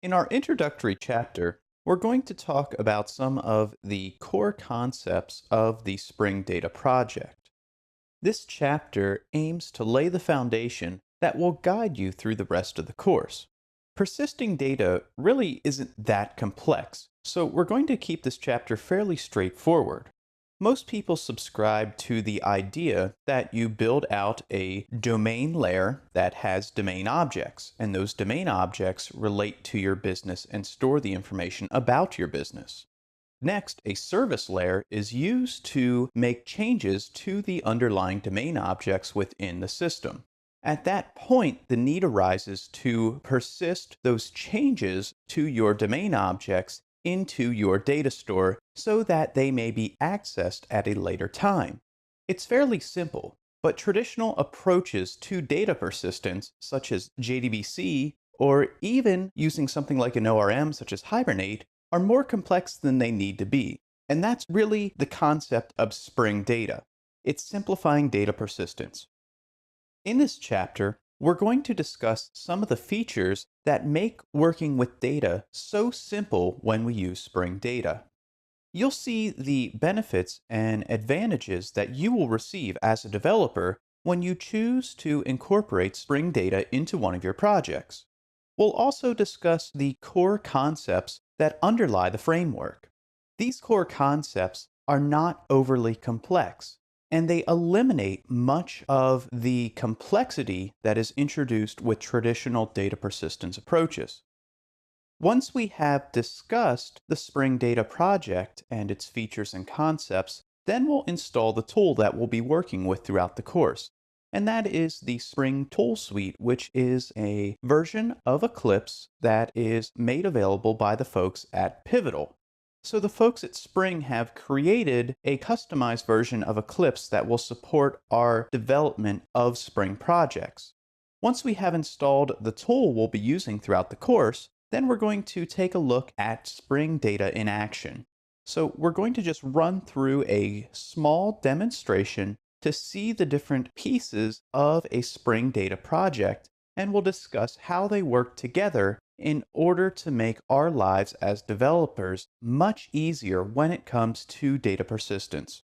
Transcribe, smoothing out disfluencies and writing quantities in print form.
In our introductory chapter, we're going to talk about some of the core concepts of the Spring Data project. This chapter aims to lay the foundation that will guide you through the rest of the course. Persisting data really isn't that complex, so we're going to keep this chapter fairly straightforward. Most people subscribe to the idea that you build out a domain layer that has domain objects, and those domain objects relate to your business and store the information about your business. Next, a service layer is used to make changes to the underlying domain objects within the system. At that point, the need arises to persist those changes to your domain objects into your data store so that they may be accessed at a later time. It's fairly simple, but traditional approaches to data persistence, such as JDBC, or even using something like an ORM such as Hibernate, are more complex than they need to be. And that's really the concept of Spring Data. It's simplifying data persistence. In this chapter, we're going to discuss some of the features that make working with data so simple when we use Spring Data. You'll see the benefits and advantages that you will receive as a developer when you choose to incorporate Spring Data into one of your projects. We'll also discuss the core concepts that underlie the framework. These core concepts are not overly complex, and they eliminate much of the complexity that is introduced with traditional data persistence approaches. Once we have discussed the Spring Data project and its features and concepts, then we'll install the tool that we'll be working with throughout the course. And that is the Spring Tool Suite, which is a version of Eclipse that is made available by the folks at Pivotal. So the folks at Spring have created a customized version of Eclipse that will support our development of Spring projects. Once we have installed the tool we'll be using throughout the course, then we're going to take a look at Spring Data in action. So we're going to just run through a small demonstration to see the different pieces of a Spring Data project, and we'll discuss how they work together in order to make our lives as developers much easier when it comes to data persistence.